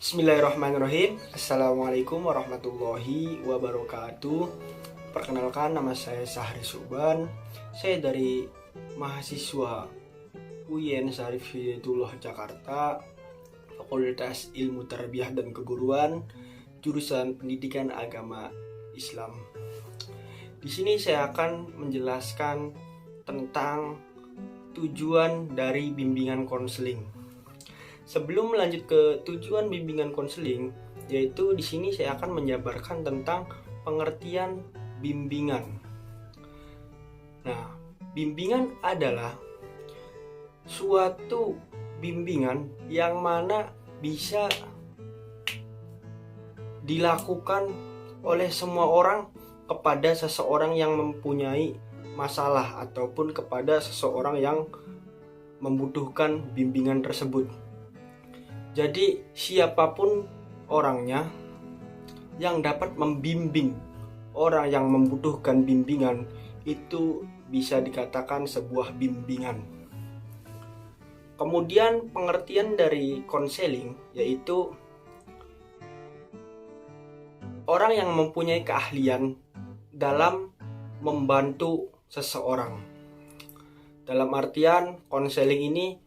Bismillahirrahmanirrahim. Assalamualaikum warahmatullahi wabarakatuh. Perkenalkan, nama saya Sahri Suban. Saya dari mahasiswa UIN Syarif Hidayatullah Jakarta, Fakultas Ilmu Tarbiyah dan Keguruan, jurusan Pendidikan Agama Islam. Di sini saya akan menjelaskan tentang tujuan dari bimbingan konseling. Sebelum melanjut ke tujuan bimbingan konseling, yaitu di sini saya akan menjabarkan tentang pengertian bimbingan. Nah, bimbingan adalah suatu bimbingan yang mana bisa dilakukan oleh semua orang kepada seseorang yang mempunyai masalah ataupun kepada seseorang yang membutuhkan bimbingan tersebut. Jadi siapapun orangnya yang dapat membimbing orang yang membutuhkan bimbingan itu bisa dikatakan sebuah bimbingan. Kemudian pengertian dari konseling yaitu orang yang mempunyai keahlian dalam membantu seseorang. Dalam artian konseling ini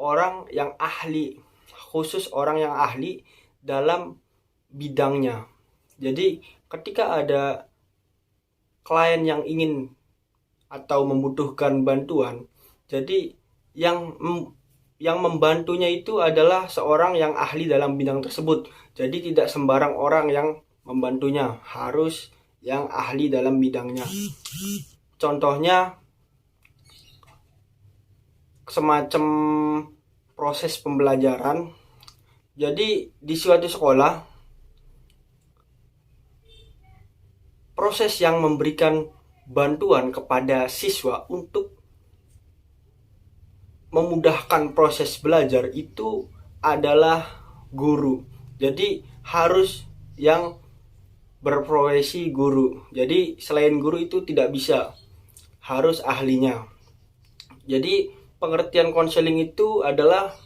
orang yang ahli, khusus orang yang ahli dalam bidangnya. Jadi ketika ada klien yang ingin atau membutuhkan bantuan, jadi yang membantunya itu adalah seorang yang ahli dalam bidang tersebut. Jadi tidak sembarang orang yang membantunya, harus yang ahli dalam bidangnya. Contohnya semacam proses pembelajaran. Jadi di suatu sekolah, proses yang memberikan bantuan kepada siswa untuk memudahkan proses belajar itu adalah guru. Jadi harus yang berprofesi guru. Jadi selain guru itu tidak bisa, harus ahlinya. Jadi pengertian konseling itu adalah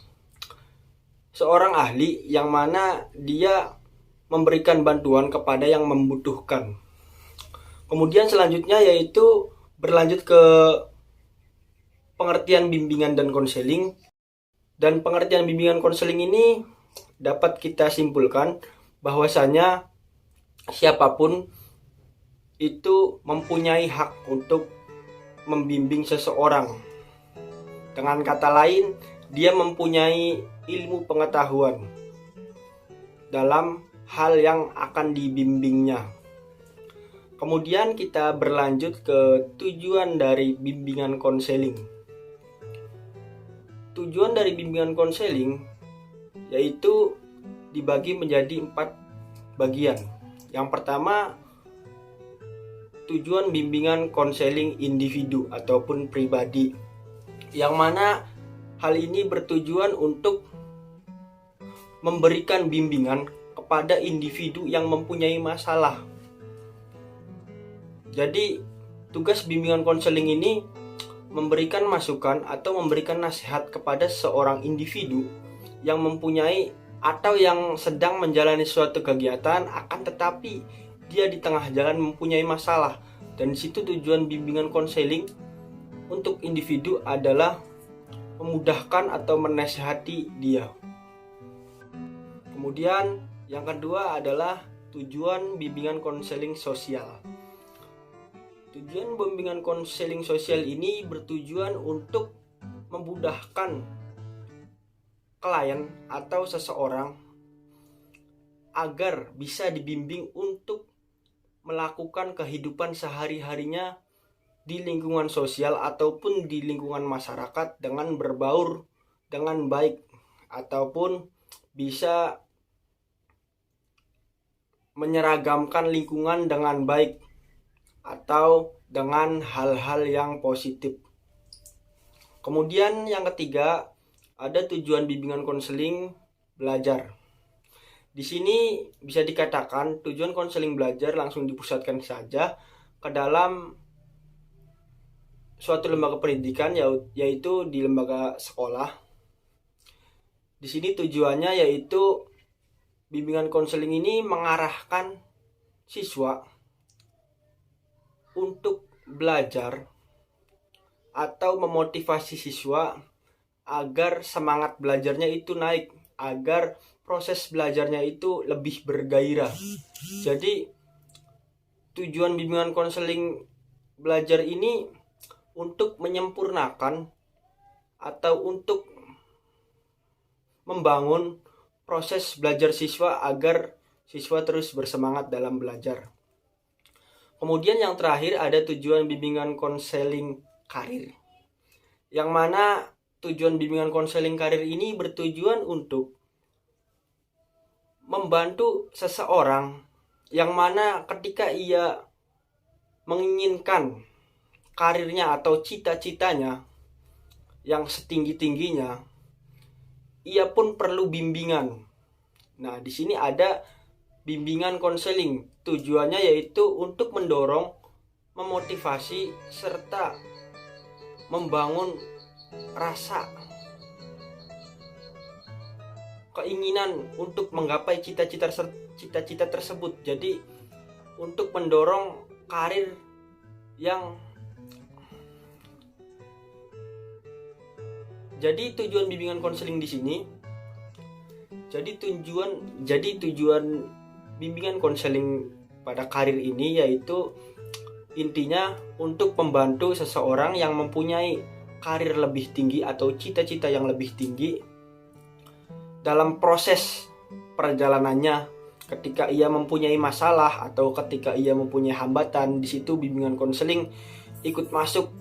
seorang ahli yang mana dia memberikan bantuan kepada yang membutuhkan. Kemudian selanjutnya yaitu berlanjut ke pengertian bimbingan dan konseling. Dan pengertian bimbingan konseling ini dapat kita simpulkan bahwasanya siapapun itu mempunyai hak untuk membimbing seseorang. Dengan kata lain, dia mempunyai ilmu pengetahuan dalam hal yang akan dibimbingnya. Kemudian kita berlanjut ke tujuan dari bimbingan konseling. Tujuan dari bimbingan konseling yaitu dibagi menjadi 4 bagian. Yang pertama, tujuan bimbingan konseling individu ataupun pribadi, yang mana hal ini bertujuan untuk memberikan bimbingan kepada individu yang mempunyai masalah. Jadi tugas bimbingan konseling ini memberikan masukan atau memberikan nasihat kepada seorang individu yang mempunyai atau yang sedang menjalani suatu kegiatan, akan tetapi dia di tengah jalan mempunyai masalah. Dan di situ tujuan bimbingan konseling untuk individu adalah memudahkan atau menasihati dia. Kemudian yang kedua adalah tujuan bimbingan konseling sosial. Tujuan bimbingan konseling sosial ini bertujuan untuk memudahkan klien atau seseorang agar bisa dibimbing untuk melakukan kehidupan sehari-harinya di lingkungan sosial ataupun di lingkungan masyarakat dengan berbaur dengan baik, ataupun bisa menyeragamkan lingkungan dengan baik atau dengan hal-hal yang positif. Kemudian yang ketiga, ada tujuan bimbingan konseling belajar. Di sini bisa dikatakan tujuan konseling belajar langsung dipusatkan saja ke dalam suatu lembaga pendidikan, yaitu di lembaga sekolah. Di sini tujuannya yaitu bimbingan konseling ini mengarahkan siswa untuk belajar atau memotivasi siswa agar semangat belajarnya itu naik, agar proses belajarnya itu lebih bergairah. Jadi tujuan bimbingan konseling belajar ini untuk menyempurnakan atau untuk membangun proses belajar siswa agar siswa terus bersemangat dalam belajar. Kemudian yang terakhir ada tujuan bimbingan konseling karir, yang mana tujuan bimbingan konseling karir ini bertujuan untuk membantu seseorang yang mana ketika ia menginginkan karirnya atau cita-citanya yang setinggi-tingginya, ia pun perlu bimbingan. Nah, di sini ada bimbingan konseling. Tujuannya yaitu untuk mendorong, memotivasi, serta membangun rasa keinginan untuk menggapai cita-cita tersebut. Jadi untuk mendorong karir yang jadi tujuan bimbingan konseling di sini. Jadi tujuan bimbingan konseling pada karir ini yaitu intinya untuk membantu seseorang yang mempunyai karir lebih tinggi atau cita-cita yang lebih tinggi dalam proses perjalanannya. Ketika ia mempunyai masalah atau ketika ia mempunyai hambatan, di situ bimbingan konseling ikut masuk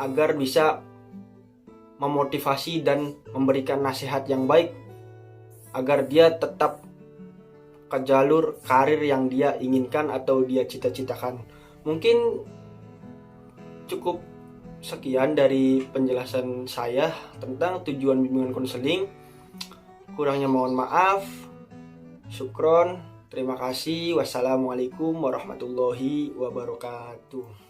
agar bisa memotivasi dan memberikan nasihat yang baik agar dia tetap ke jalur karir yang dia inginkan atau dia cita-citakan. Mungkin cukup sekian dari penjelasan saya tentang tujuan bimbingan konseling. Kurangnya mohon maaf. Syukron. Terima kasih. Wassalamualaikum warahmatullahi wabarakatuh.